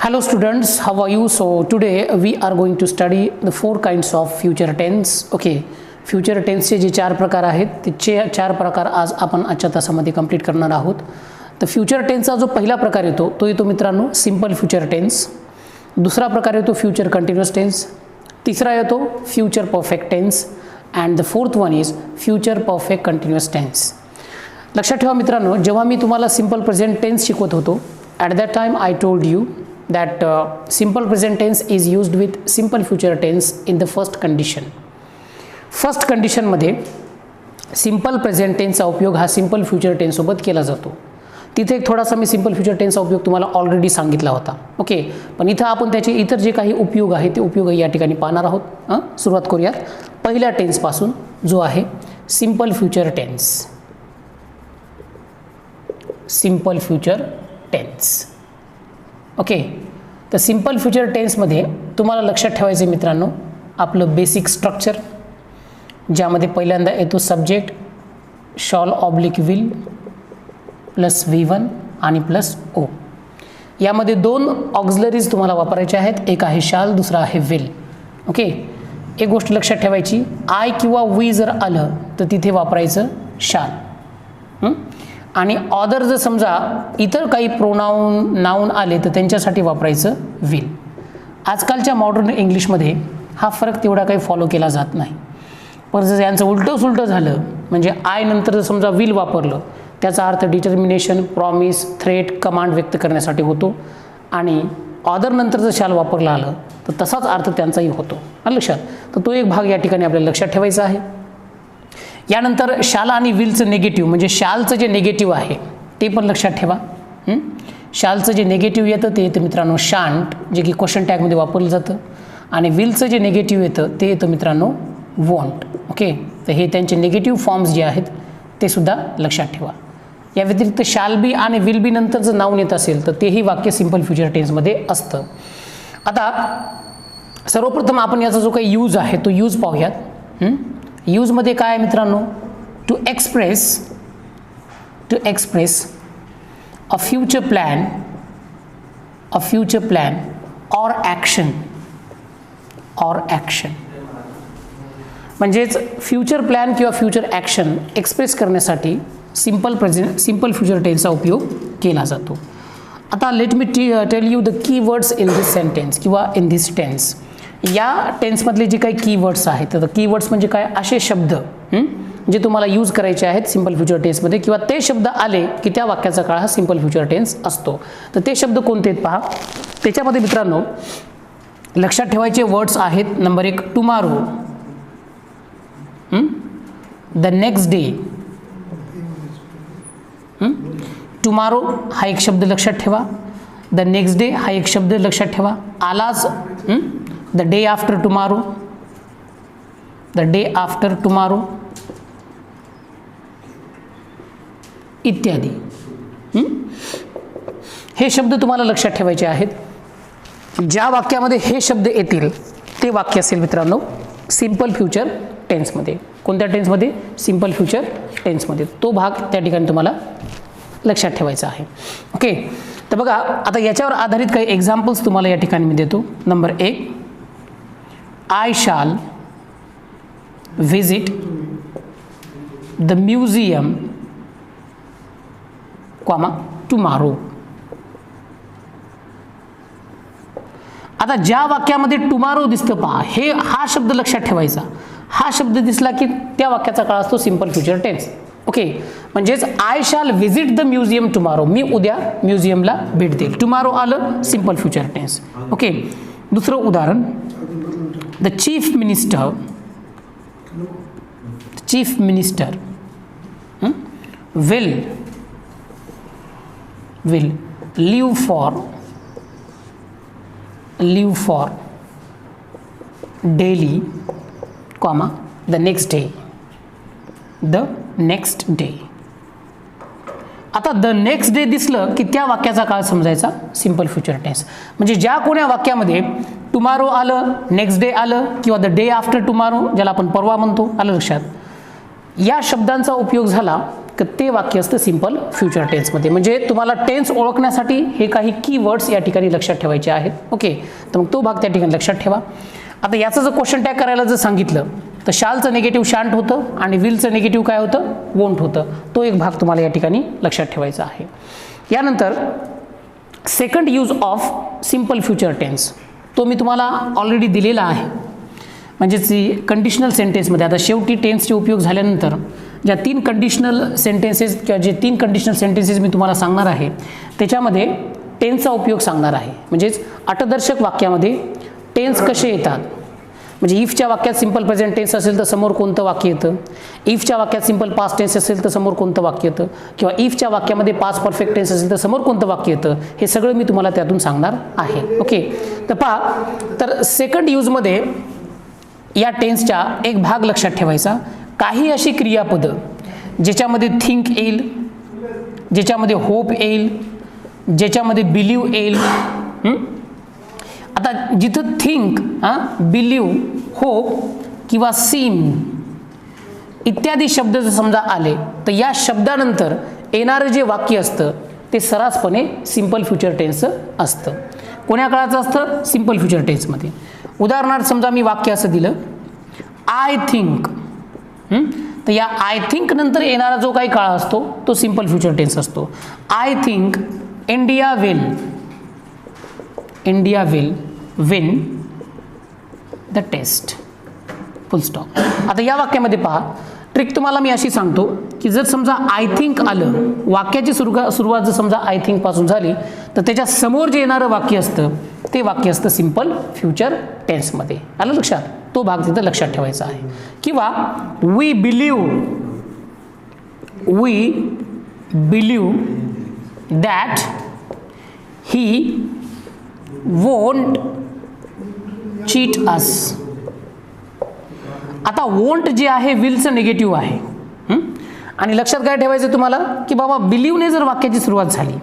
Hello students, how are you? So today we are going to study the four kinds of future tense. Okay, future tense चे जे चार प्रकार आहेत ते चार प्रकार आज आपण आजच्या तासामध्ये कंप्लीट करणार आहोत. तर फ्युचर टेन्सचा जो पहिला प्रकार येतो तो येतो मित्रांनो सिंपल फ्युचर टेन्स. दुसरा प्रकार येतो फ्युचर कंटिन्युअस टेन्स. तिसरा येतो future perfect tense and the fourth one is future perfect continuous tense. लक्षात ठेवा मित्रांनो, जेव्हा मी तुम्हाला सिंपल प्रेझेंट टेन्स शिकवत होतो at that time I told you that simple present tense is used with simple future tense in the first condition. First कंडिशनमध्ये simple present टेन्सचा उपयोग हा सिंपल फ्युचर टेन्ससोबत केला जातो. तिथे एक थोडासा मी सिंपल फ्युचर टेन्सचा उपयोग तुम्हाला ऑलरेडी सांगितला होता. ओके, पण इथं आपण त्याचे इतर जे काही उपयोग आहे ते उपयोग या ठिकाणी पाहणार आहोत. सुरुवात करूयात पहिल्या टेन्सपासून, जो आहे simple future tense. Simple future tense. Okay, तर सिंपल फ्युचर टेन्समध्ये तुम्हाला लक्षात ठेवायचे मित्रांनो आपलं बेसिक स्ट्रक्चर, ज्यामध्ये पहिल्यांदा येतो subject shawl oblique will plus V1 आणि प्लस ओ. यामध्ये दोन ऑक्झिलरीज तुम्हाला वापरायचे आहेत, एक आहे शाल, दुसरा आहे विल. ओके, एक गोष्ट लक्षात ठेवायची, आय किंवा वी जर आलं तर तिथे वापरायचं शाल. आणि ऑदर जर समजा इतर काही प्रोनाऊन नाऊन आले तर त्यांच्यासाठी वापरायचं विल. आजकालच्या मॉडर्न इंग्लिशमध्ये हा फरक तेवढा काही फॉलो केला जात नाही. पण जर यांचं उलटं सुलटं झालं, म्हणजे आय नंतर जर समजा विल वापरलं, त्याचा अर्थ डिटर्मिनेशन, प्रॉमिस, थ्रेट, कमांड व्यक्त करण्यासाठी होतो. आणि ऑदर नंतर जर शाल वापरला आलं तर तसाच अर्थ त्यांचाही होतो. लक्षात, तर तो एक भाग या ठिकाणी आपल्याला लक्षात ठेवायचा आहे. यानंतर शाल आणि विलचं निगेटिव्ह, म्हणजे शालचं जे निगेटिव्ह आहे ते पण लक्षात ठेवा. शालचं जे निगेटिव्ह येतं ते येतं मित्रांनो शांट, जे की क्वेश्चन टॅगमध्ये वापरलं जातं. आणि विलचं जे निगेटिव्ह येतं ते येतं मित्रांनो वॉन्ट. ओके, तर हे त्यांचे निगेटिव्ह फॉर्म्स जे आहेत ते सुद्धा लक्षात ठेवा. या व्यतिरिक्त शाल बी आणि विल बी नंतर जर नाऊन येत असेल तर तेही वाक्य सिंपल फ्युचर टेन्समध्ये असतं. आता सर्वप्रथम आपण याचा जो काही यूज आहे तो यूज पाहूयात. यूजमध्ये काय आहे मित्रांनो, to express a future plan or action. म्हणजेच फ्युचर प्लॅन किंवा फ्युचर ॲक्शन एक्सप्रेस करण्यासाठी सिंपल फ्युचर टेन्सचा उपयोग केला जातो. आता let me tell you the key words in this sentence किंवा इन दिस टेन्स. या टेन्समधले जे काही कीवर्ड्स आहेत, तर कीवर्ड्स म्हणजे काय, असे शब्द जे तुम्हाला यूज करायचे आहेत सिंपल फ्युचर टेन्समध्ये, किंवा ते शब्द आले की त्या वाक्याचा काळ हा सिंपल फ्युचर टेन्स असतो. तर ते शब्द कोणते आहेत पहा. त्याच्यामध्ये मित्रांनो लक्षात ठेवायचे वर्ड्स आहेत. Number 1 tomorrow, the next day. Tomorrow हा एक शब्द लक्षात ठेवा. द नेक्स्ट डे हा एक शब्द लक्षात ठेवा. आलाच द डे आफ्टर टुमारो, इत्यादी. हे शब्द तुम्हाला लक्षात ठेवायचे आहेत. ज्या वाक्यामध्ये हे शब्द येतील ते वाक्य असेल मित्रांनो सिंपल फ्युचर टेन्समध्ये. कोणत्या टेन्समध्ये? Simple future टेन्समध्ये. तो भाग त्या ठिकाणी तुम्हाला लक्षात ठेवायचा आहे. ओके, तर बघा आता याच्यावर आधारित काही एक्झाम्पल्स तुम्हाला या ठिकाणी मी देतो. Number 1, I shall visit the museum, tomorrow. आता ज्या वाक्यामध्ये टुमारो दिसतं पहा, हा शब्द लक्षात ठेवायचा. हा शब्द दिसला की त्या वाक्याचा काळ असतो सिंपल फ्युचर टेन्स. ओके, म्हणजेच I shall visit the museum tomorrow, मी उद्या म्युझियमला भेट देईल. टुमारो आलं सिंपल फ्युचर टेन्स. ओके, दुसरं उदाहरण, the chief minister will leave for Delhi, the next day. आता द नेक्स्ट डे दिसलं की त्या वाक्याचा काळ समजायचा सिंपल फ्युचर टेन्स. म्हणजे ज्या कोण्या वाक्यामध्ये टुमारो आलं, नेक्स्ट डे आलं, किंवा द डे आफ्टर टुमारो ज्याला आपण परवा म्हणतो, आलं लक्षात, या शब्दांचा उपयोग झाला तर ते वाक्य असतं सिंपल फ्युचर टेन्समध्ये. म्हणजे तुम्हाला टेन्स ओळखण्यासाठी हे काही कीवर्ड्स या ठिकाणी लक्षात ठेवायचे आहेत. ओके, तर मग तो भाग त्या ठिकाणी लक्षात ठेवा. आता याचं जर क्वेश्चन टॅग करायला जर सांगितलं तर शालचं निगेटिव्ह शांट होतं आणि विलचं निगेटिव्ह काय होतं, वोंट होतं. तो एक भाग तुम्हाला या ठिकाणी लक्षात ठेवायचा आहे. यानंतर second use of simple future tense तो मी तुम्हाला ऑलरेडी दिलेला आहे. म्हणजेच कंडिशनल सेंटेन्समध्ये आता शेवटी टेन्सचे उपयोग झाल्यानंतर ज्या 3 कंडिशनल सेंटेन्सेस किंवा जे 3 कंडिशनल सेंटेन्सेस मी तुम्हाला सांगणार आहे त्याच्यामध्ये टेन्सचा उपयोग सांगणार आहे. म्हणजेच अटदर्शक वाक्यामध्ये टेन्स कसे येतात. म्हणजे इफच्या वाक्यात सिंपल प्रेझेंट टेन्स असेल तर समोर कोणतं वाक्य येतं, इफच्या वाक्यात सिंपल पास्ट टेन्स असेल तर समोर कोणतं वाक्य येतं, किंवा इफच्या वाक्यामध्ये पास्ट परफेक्ट टेन्स असेल तर समोर कोणतं वाक्य येतं, हे सगळं मी तुम्हाला त्यातून सांगणार आहे. ओके, तर पहा, तर सेकंड यूजमध्ये या टेन्सच्या एक भाग लक्षात ठेवायचा. काही अशी क्रियापदं ज्याच्यामध्ये थिंक येईल, ज्याच्यामध्ये होप येईल, ज्याच्यामध्ये बिलीव्ह येईल. आता जिथं थिंक, बिलीव्ह, होप किंवा सीम इत्यादी शब्द जर समजा आले तर या शब्दानंतर येणारं जे वाक्य असतं ते सर्रासपणे सिंपल फ्युचर टेन्सचं असतं. कोण्या काळाचं असतं, सिंपल फ्युचर टेन्समध्ये. उदाहरणार्थ समजा मी वाक्य असं दिलं, आय थिंक, तर या आय थिंक नंतर येणारा जो काही काळ असतो तो सिंपल फ्युचर टेन्स असतो. I think India will win the test, full stop. आता या वाक्यामध्ये पहा, ट्रिक तुम्हाला मी अशी सांगतो की जर समजा आय थिंक आलं, वाक्याची सुरुवात जर समजा आय थिंक पासून झाली तर त्याच्या समोर जे येणारं वाक्य असतं ते वाक्य असतं सिंपल फ्युचर टेन्समध्ये. आलं लक्षात, तो भाग तिथं लक्षात ठेवायचा आहे. किंवा we believe that he won't cheat us. आता वोंट जे आहे विलचं निगेटिव्ह आहे. आणि लक्षात काय ठेवायचं तुम्हाला की बाबा बिलीव्हने जर वाक्याची सुरुवात झाली,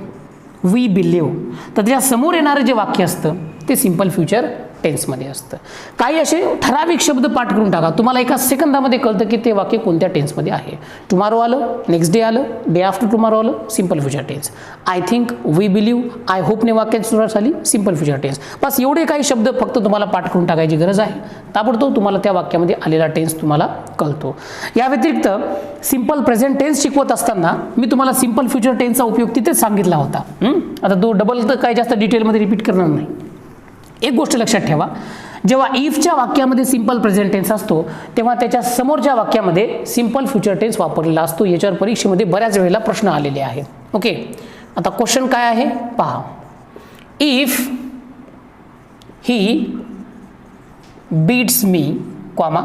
वी बिलीव्ह, तर त्याच्या समोर येणारं जे वाक्य असतं ते सिंपल फ्युचर टेन्समध्ये असतं. काही असे ठराविक शब्द पाठ करून टाका, तुम्हाला एका सेकंदामध्ये कळतं की ते वाक्य कोणत्या टेन्समध्ये आहे. टुमारो आलं, नेक्स्ट डे आलं, डे आफ्टर टुमारो आलं, simple future tense. I think, we believe, I होपने वाक्याची सुरुवात झाली, सिंपल फ्युचर टेन्स. बस एवढे काही शब्द फक्त तुम्हाला पाठ करून टाकायची गरज आहे. ताबडतोब तुम्हाला त्या वाक्यामध्ये आलेला टेन्स तुम्हाला कळतो. या व्यतिरिक्त सिंपल प्रेझेंट टेन्स शिकवत असताना मी तुम्हाला सिंपल फ्युचर टेन्सचा उपयोग तिथेच सांगितला होता. आता तो डबल तर काही जास्त डिटेलमध्ये रिपीट करणार नाही. एक गोष्ट लक्षात ठेवा, जेव्हा इफच्या वाक्यामध्ये सिंपल प्रेझेंट टेन्स असतो तेव्हा त्याच्या समोरच्या वाक्यामध्ये सिंपल फ्युचर टेन्स वापरलेला असतो. याच्यावर परीक्षेमध्ये बऱ्याच वेळेला प्रश्न आलेले आहेत. ओके, आता क्वेश्चन काय आहे पहा. If he beats me, comma,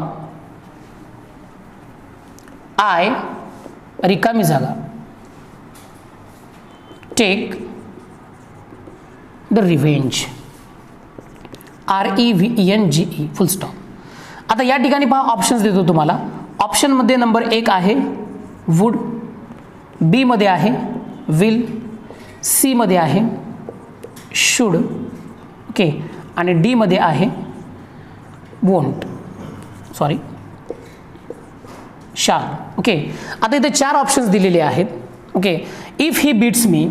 I, रिकामी जागा, take the revenge, REVENGE, full stop. आता या ठिकाणी पहा, ऑप्शन्स देतो तुम्हाला. ऑप्शनमध्ये नंबर 1 आहे वुड, बी मध्ये आहे विल, सी मध्ये आहे शुड, ओके, आणि डी मध्ये आहे वोंट, सॉरी शाल. ओके, आता इथे 4 ऑप्शन्स दिलेले आहेत. ओके, इफ ही बीट्स मी,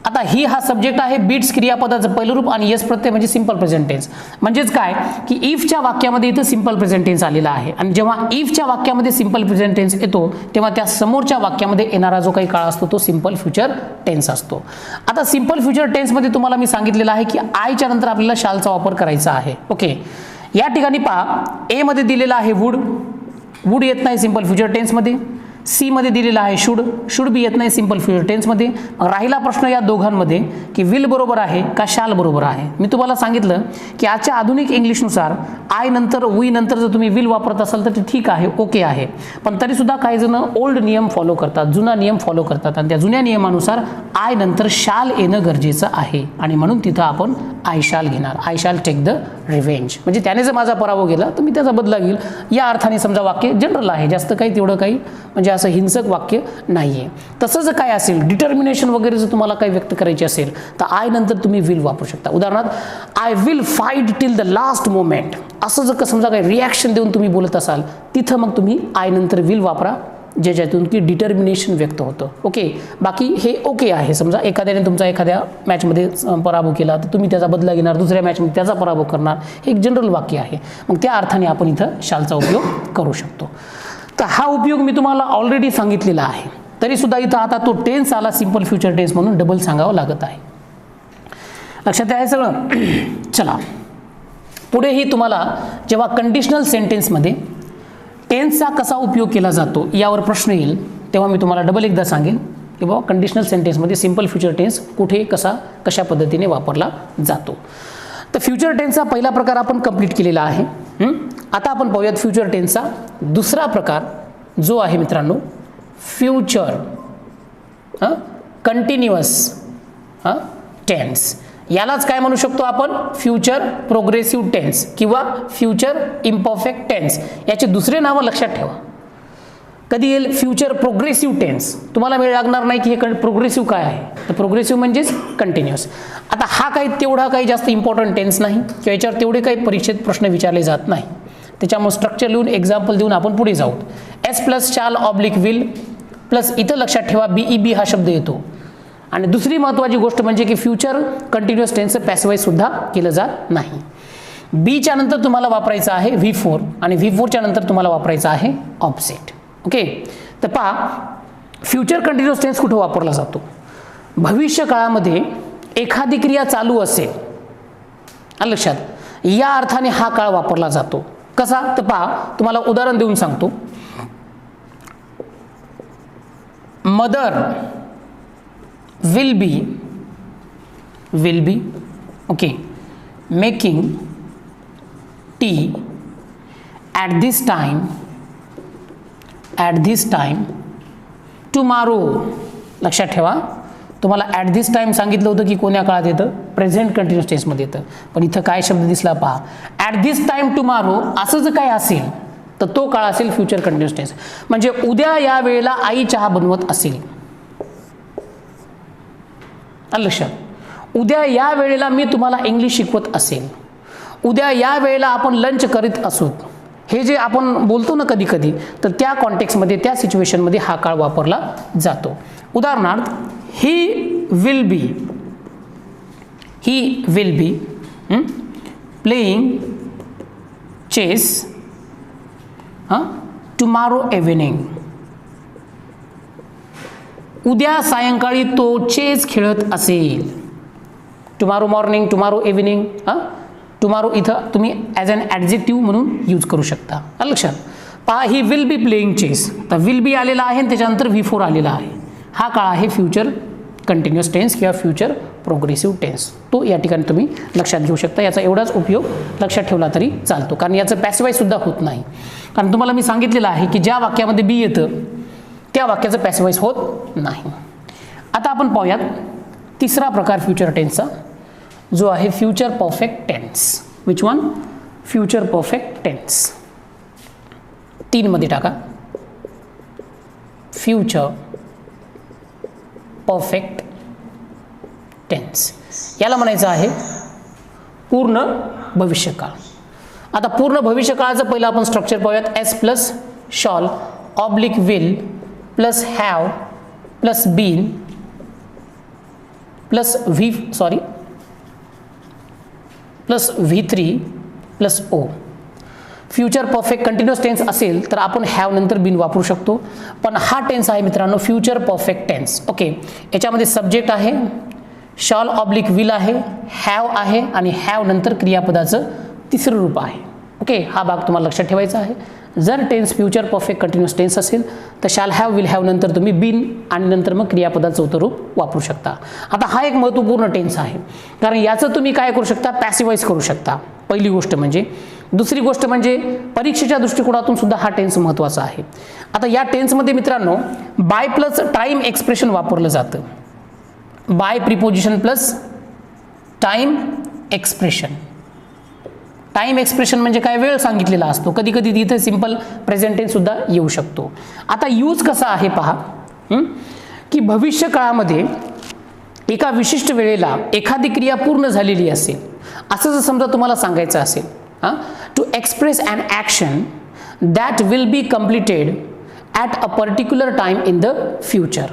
आता ही हा सब्जेक्ट आहे, बीट्स क्रियापदाचं पहिलं रूप आणि यस प्रत्यय म्हणजे सिंपल प्रेझेंट टेन्स. म्हणजेच काय की इफच्या वाक्यामध्ये इथं सिंपल प्रेझेंट टेन्स आलेला आहे आणि जेव्हा इफच्या वाक्यामध्ये सिंपल प्रेझेंट टेन्स येतो तेव्हा त्या समोरच्या वाक्यामध्ये येणारा जो काही काळ असतो तो सिंपल फ्युचर टेन्स असतो. आता सिंपल फ्युचर टेन्समध्ये तुम्हाला मी सांगितलेलं आहे की आयच्या नंतर आपल्याला शालचा वापर करायचा आहे. ओके, या ठिकाणी पहा, ए मध्ये दिलेला आहे वुड, वुड येत नाही सिंपल फ्युचर टेन्समध्ये. सी मध्ये दिलेला आहे शुड, शुड बी येत नाही सिंपल फ्युचर टेन्समध्ये. राहिला प्रश्न या दोघांमध्ये की विल बरोबर आहे का शाल बरोबर आहे. मी तुम्हाला सांगितलं की आजच्या आधुनिक इंग्लिशनुसार आय नंतर वी नंतर जर तुम्ही विल वापरत असाल तर ते ठीक आहे, ओके आहे. पण तरीसुद्धा काही जण ओल्ड नियम फॉलो करतात, जुना नियम फॉलो करतात आणि त्या जुन्या नियमानुसार आय नंतर शाल येणं गरजेचं आहे आणि म्हणून तिथं आपण आय शाल घेणार. आय शाल टेक द रिव्हेंज, म्हणजे त्याने जर माझा पराभव केला तर मी त्याचा बदला घेईल. या अर्थाने समजा वाक्य जनरल आहे, जास्त काही तेवढं काही म्हणजे असं हिंसक वाक्य नाहीये. तसं जर काय असेल, डिटर्मिनेशन वगैरे जर तुम्हाला काही व्यक्त करायची असेल तर आय नंतर तुम्ही विल वापरू शकता. उदाहरणार्थ I will fight till the last moment, असं जर समजा काही रिॲक्शन देऊन तुम्ही बोलत असाल तिथं मग तुम्ही आय नंतर विल वापरा. ज्याच्यातून की डिटर्मिनेशन व्यक्त होतं. ओके, बाकी हे ओके आहे. समजा एखाद्याने तुमचा एखाद्या मॅचमध्ये पराभव केला तर तुम्ही त्याचा बदला घेणार, दुसऱ्या मॅचमध्ये त्याचा पराभव करणार, हे एक जनरल वाक्य आहे. मग त्या अर्थाने आपण इथं शालचा उपयोग करू शकतो. तर हा उपयोग मी तुम्हाला ऑलरेडी सांगितलेला आहे, तरीसुद्धा इथं आता तो टेन्स आला सिम्पल फ्युचर टेन्स म्हणून डबल सांगावं लागत आहे. लक्षात आहे सगळं. चला पुढेही तुम्हाला जेव्हा कंडिशनल सेंटेन्समध्ये टेन्सचा कसा उपयोग केला जातो यावर प्रश्न येईल तेव्हा मी तुम्हाला डबल एकदा सांगेन की बाबा कंडिशनल सेंटेन्समध्ये सिम्पल फ्युचर टेन्स कुठे कशा पद्धतीने वापरला जातो. तर फ्युचर टेन्सचा पहिला प्रकार आपण कंप्लीट केलेला आहे. आता आपण पाहूयात फ्युचर टेन्सचा दुसरा प्रकार जो आहे मित्रांनो फ्युचर कंटिन्युअस टेन्स. यालाच काय म्हणू शकतो आपण, फ्युचर प्रोग्रेसिव्ह टेन्स किंवा फ्युचर इम्परफेक्ट टेन्स. याचे दुसरे नावं लक्षात ठेवा. कधी येईल फ्युचर प्रोग्रेसिव्ह टेन्स, तुम्हाला वेळ लागणार नाही की हे प्रोग्रेसिव्ह काय आहे. तर प्रोग्रेसिव्ह म्हणजेच कंटिन्युअस. आता हा तेवढा काही जास्त इम्पॉर्टंट टेन्स नाही किंवा याच्यावर तेवढे काही परीक्षेत प्रश्न विचारले जात नाही. त्याच्यामुळे स्ट्रक्चर लिहून एक्झाम्पल देऊन आपण पुढे जाऊ. S plus shall oblique will plus इथं लक्षात ठेवा BEB हा शब्द येतो. आणि दुसरी महत्त्वाची गोष्ट म्हणजे की फ्युचर कंटिन्युअस टेन्सचं पॅसिवाइज सुद्धा केलं जात नाही. बीच्या नंतर तुम्हाला वापरायचं आहे V4 आणि V4च्या नंतर तुम्हाला वापरायचं आहे ऑब्जेक्ट. ओके, तर पहा फ्युचर कंटिन्युअस टेन्स कुठं वापरला जातो. भविष्य काळामध्ये एखादी क्रिया चालू असेल, लक्षात, या अर्थाने हा काळ वापरला जातो. कसा, तर पहा तुम्हाला उदाहरण देऊन सांगतो. Mother will be okay making tea at this time tomorrow. लक्षात ठेवा, तुम्हाला ॲट दिस टाइम सांगितलं होतं की कोण्या काळात येतं, प्रेझेंट कंटिन्युअस टेन्समध्ये येतं. पण इथं काय शब्द दिसला पहा, ॲट दिस टाइम टुमारो. असं जर काय असेल तर तो काळ असेल फ्युचर कंटिन्युअस टेन्स. म्हणजे उद्या या वेळेला आई चहा बनवत असेल. लक्षात, उद्या या वेळेला मी तुम्हाला इंग्लिश शिकवत असेल, उद्या या वेळेला आपण लंच करीत असू, हे जे आपण बोलतो ना कधी कधी, तर त्या कॉन्टेक्स्टमध्ये त्या सिच्युएशनमध्ये हा काळ वापरला जातो. उदाहरणार्थ he will be playing chess tomorrow evening. उद्या सायंकाळी तो चेस खेळत असेल. Tomorrow morning, tomorrow evening, tomorrow इथं तुम्ही ॲज अन ॲडजेक्टिव्ह म्हणून यूज करू शकता. लक्षात पहा, he will be playing chess, तर विल बी आलेला आहे आणि त्याच्यानंतर V4 आलेला आहे. हा काळ आहे फ्युचर कंटिन्युअस टेन्स किंवा फ्युचर प्रोग्रेसिव्ह टेन्स. तो या ठिकाणी तुम्ही लक्षात घेऊ शकता. याचा एवढाच उपयोग लक्षात ठेवला तरी चालतो, कारण याचं पॅसिवाइज सुद्धा होत नाही. कारण तुम्हाला मी सांगितलेलं आहे की ज्या वाक्यामध्ये बी येतं त्या वाक्याचं पॅसिवाइज होत नाही. आता आपण पाहूयात तिसरा प्रकार फ्युचर टेन्सचा, जो आहे future perfect tense. Which one? Future perfect tense. 3 मध्ये टाका, फ्युचर परफेक्ट टेन्स. याला म्हणायचं आहे पूर्ण भविष्यकाळ. आता पूर्ण भविष्यकाळाचं पहिलं आपण स्ट्रक्चर पाहूयात. S plus shall oblique will plus have plus been plus plus V3 plus O. Future perfect continuous tense असेल तर आपण हॅव नंतर बीन वापरू शकतो. पण हा टेन्स आहे मित्रांनो फ्युचर परफेक्ट टेन्स. ओके, याच्यामध्ये सब्जेक्ट आहे, शॉल ऑब्लिक विल आहे, हॅव आहे आणि हॅव नंतर क्रियापदाचं तिसरं रूप आहे. ओके, हा भाग तुम्हाला लक्षात ठेवायचा आहे. जर tense future perfect continuous tense असेल तर शॅल हॅव विल हॅव नंतर तुम्ही बीन आणि नंतर मग क्रियापदाचं चौथं रूप वापरू शकता. आता हा एक महत्त्वपूर्ण टेन्स आहे, कारण याचं तुम्ही काय करू शकता, पॅसिवाइज करू शकता. पहिली गोष्ट म्हणजे. दुसरी गोष्ट म्हणजे परीक्षेच्या दृष्टिकोनातून सुद्धा हा टेन्स महत्त्वाचा आहे. आता या टेन्समध्ये मित्रांनो बाय प्लस टाईम एक्सप्रेशन वापरलं जातं. Bye preposition plus time expression. Time expression म्हणजे काय, वेळ सांगितलेला असतो. कधी कधी तिथे सिंपल प्रेझेंट टेन्स सुद्धा येऊ शकतो. आता यूज कसा आहे पहा, की भविष्य काळामध्ये एका विशिष्ट वेळेला एखादी क्रिया पूर्ण झालेली असेल, असं जर समजा तुम्हाला सांगायचं असेल, to express an action that will be completed at a particular time in the future.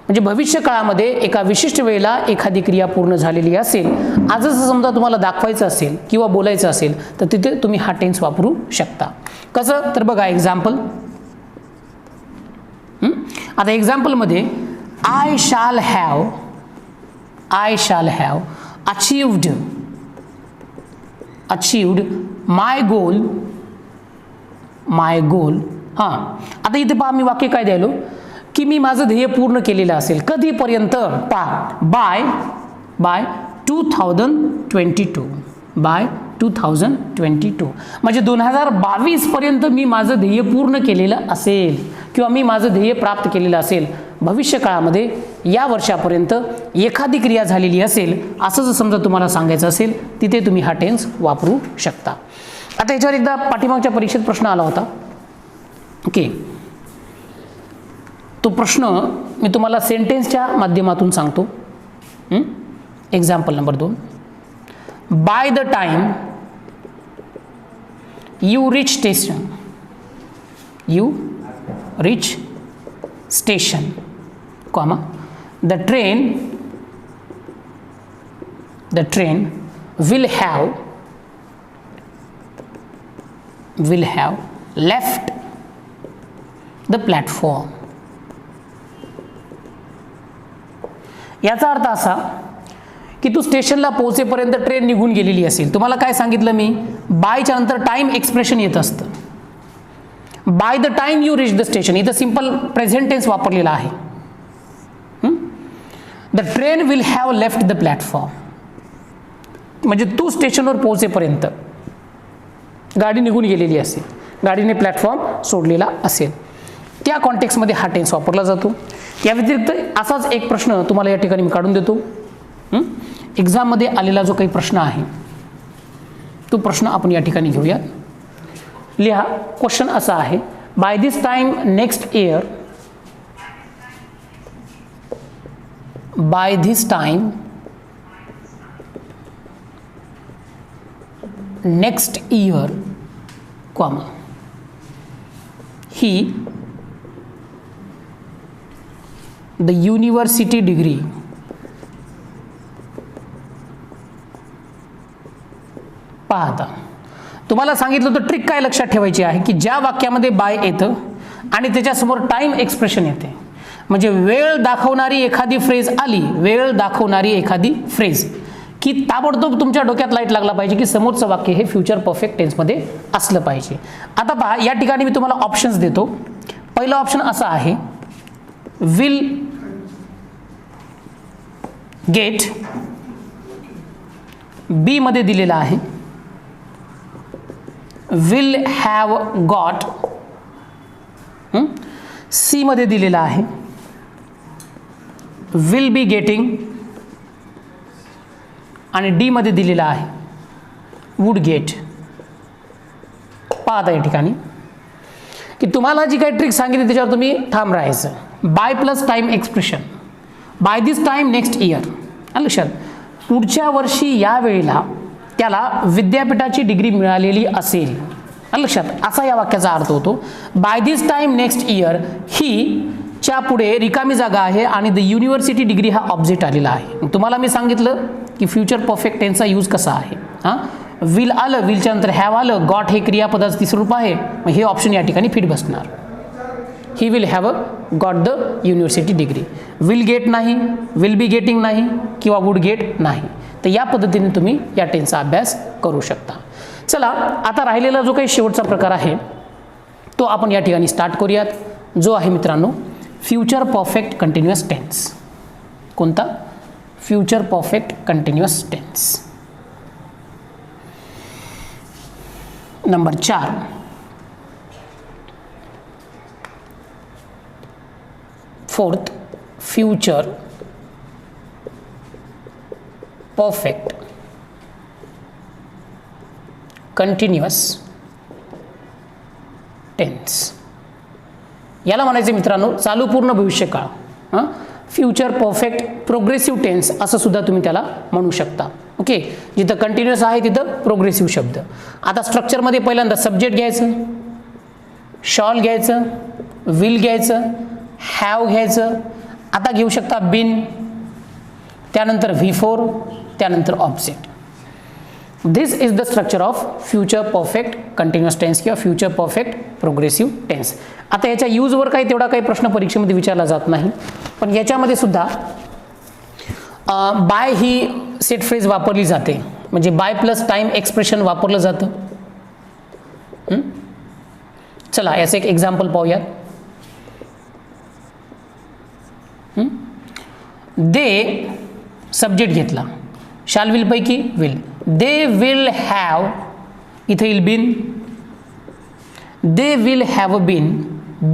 म्हणजे भविष्य काळामध्ये एका विशिष्ट वेळेला एखादी क्रिया पूर्ण झालेली असेल, आजच समजा तुम्हाला दाखवायचं असेल किंवा बोलायचं असेल तर तिथे तुम्ही हा टेन्स वापरू शकता. कसं तर बघा एक्झाम्पल. आता एक्झाम्पलमध्ये I shall have achieved my goal. हां, आता इथे पहा मी वाक्य काय द्यायलो की मी माझं ध्येय पूर्ण केलेलं असेल कधीपर्यंत. पहा बाय 2022. बाय 2022 म्हणजे 2022 पर्यंत मी माझं ध्येय पूर्ण केलेलं असेल किंवा मी माझं ध्येय प्राप्त केलेलं असेल. भविष्य काळामध्ये या वर्षापर्यंत एखादी क्रिया झालेली असेल असं जर समजा तुम्हाला सांगायचं असेल तिथे तुम्ही हा टेन्स वापरू शकता. आता याच्यावर एकदा पाठीमागच्या परीक्षेत प्रश्न आला होता. ओके, तो प्रश्न मी तुम्हाला सेंटेन्सच्या माध्यमातून सांगतो. Example number 2. By the time you reach station, comma the train will have left the platform. याचा अर्थ असा की तू स्टेशनला पोहोचेपर्यंत ट्रेन निघून गेलेली असेल. तुम्हाला काय सांगितलं मी, बायच्या नंतर टाइम एक्सप्रेशन येत असतं. By the time you reach the station, इथं सिंपल प्रेझेंट टेन्स वापरलेला आहे. The train will have left the platform म्हणजे तू स्टेशनवर पोहोचेपर्यंत गाडी निघून गेलेली असेल, गाडीने प्लॅटफॉर्म सोडलेला असेल. त्या कॉन्टेक्स्टमध्ये हा टेन्स वापरला जातो. या व्यतिरिक्त असाच एक प्रश्न तुम्हाला या ठिकाणी मी काढून देतो. एक्झाममध्ये आलेला जो काही प्रश्न आहे तो प्रश्न आपण या ठिकाणी घेऊयात. लिहा. क्वेश्चन असा आहे, by this time next year, by this time next year, comma he the university degree पाहता. तुम्हाला सांगितलं होतं ट्रिक काय लक्षात ठेवायची आहे की ज्या वाक्यामध्ये बाय येतं आणि त्याच्यासमोर टाइम एक्सप्रेशन येते म्हणजे वेळ दाखवणारी एखादी फ्रेज आली, वेळ दाखवणारी एखादी फ्रेज की ताबडतोब तुमच्या डोक्यात लाईट लागला पाहिजे की समोरचं वाक्य हे फ्युचर परफेक्ट टेन्समध्ये असलं पाहिजे. आता पहा या ठिकाणी मी तुम्हाला ऑप्शन्स देतो. पहिला ऑप्शन असा आहे, विल गेट, बी मध्ये दिलेला आहे विल हॅव गॉट, सी मध्ये दिलेला आहे विल बी गेटिंग आणि डी मध्ये दिलेला आहे वुड गेट. पाहता या ठिकाणी की तुम्हाला जी काही ट्रिक सांगितली त्याच्यावर तुम्ही ठाम राहायचं. By plus time expression, by this time next year. लक्षात, पुढच्या वर्षी या वेळेला त्याला विद्यापीठाची डिग्री मिळालेली असेल. लक्षात, असा या वाक्याचा अर्थ होतो. Bye this time next year ही च्या पुढे रिकामी जागा आहे आणि द युनिव्हर्सिटी डिग्री हा ऑब्जेक्ट आलेला आहे. तुम्हाला मी सांगितलं की फ्युचर परफेक्ट टेन्सचा यूज कसा आहे. विल आलं, विलच्या नंतर हॅव आलं, गॉट हे क्रियापदाचं तिसरं रूप आहे. मग हे ऑप्शन या ठिकाणी फिट बसणार. He will have got the university degree. Will get नाही, विल बी गेटिंग नाही किंवा वुड गेट नाही. तर या पद्धतीने तुम्ही या टेन्सचा अभ्यास करू शकता. चला, आता राहिलेला जो काही शेवटचा प्रकार आहे तो आपण या ठिकाणी स्टार्ट करूयात, जो आहे मित्रांनो फ्युचर परफेक्ट कंटिन्युअस टेन्स. कोणता? Future perfect continuous tense. Number 4, fourth, future perfect continuous tense. याला म्हणायचे मित्रांनो चालू पूर्ण भविष्यकाळ. फ्युचर परफेक्ट प्रोग्रेसिव्ह टेन्स असं सुद्धा तुम्ही त्याला म्हणू शकता. ओके, जिथं कंटिन्युअस आहे तिथं प्रोग्रेसिव्ह शब्द. आता स्ट्रक्चरमध्ये पहिल्यांदा सब्जेक्ट घ्यायचं, शॉल घ्यायचं, विल घ्यायचं, हॅव घ्यायचं, आता घेऊ शकता बीन, त्यानंतर V4, त्यानंतर object. This is the structure of future perfect continuous tense किंवा फ्युचर परफेक्ट प्रोग्रेसिव्ह टेन्स. आता याच्या यूजवर काही तेवढा काही प्रश्न परीक्षेमध्ये विचारला जात नाही, पण याच्यामध्ये सुद्धा बाय ही सेट फ्रेज वापरली जाते, म्हणजे बाय प्लस टाइम एक्सप्रेशन वापरलं जातं. चला याचं एक एक्झाम्पल पाहूयात. दे सब्जेक्ट घेतला, शाल विल पैकी विल. दे विल हॅव, इथे येईल been. They will have been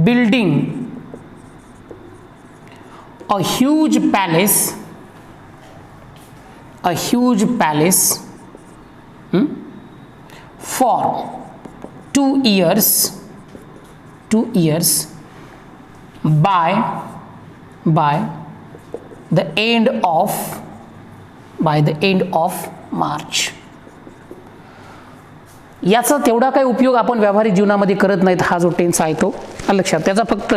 building a huge palace, a huge palace for 2 years by the end of March. याचा तेवढा काही उपयोग आपण व्यावहारिक जीवनामध्ये करत नाहीत. हा जो टेन्स आहे तो लक्षात, त्याचा फक्त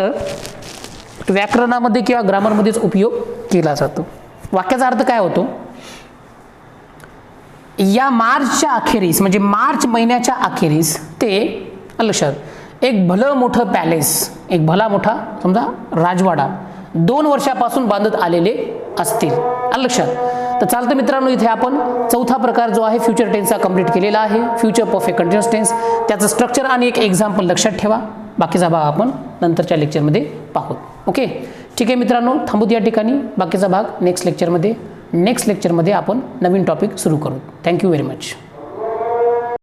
व्याकरणामध्ये किंवा ग्रामरमध्येच उपयोग केला जातो. वाक्याचा अर्थ काय होतो, या मार्चच्या अखेरीस म्हणजे मार्च महिन्याच्या अखेरीस ते लक्षात एक भलं मोठं पॅलेस, एक भला मोठा समजा राजवाडा 2 वर्षापासून बांधत आलेले असतील. लक्षात. तर चालतं मित्रांनो, इथे आपण चौथा प्रकार जो आहे फ्युचर टेन्सचा कंप्लीट केलेला आहे, फ्युचर परफेक्ट कंटिन्युअस टेन्स. त्याचं स्ट्रक्चर आणि एक एक्झाम्पल लक्षात ठेवा. बाकीचा भाग आपण नंतरच्या लेक्चरमध्ये पाहू. ओके, ठीक आहे मित्रांनो, थांबूत या ठिकाणी. बाकीचा भाग नेक्स्ट लेक्चरमध्ये आपण नवीन टॉपिक सुरू करू. Thank you very much.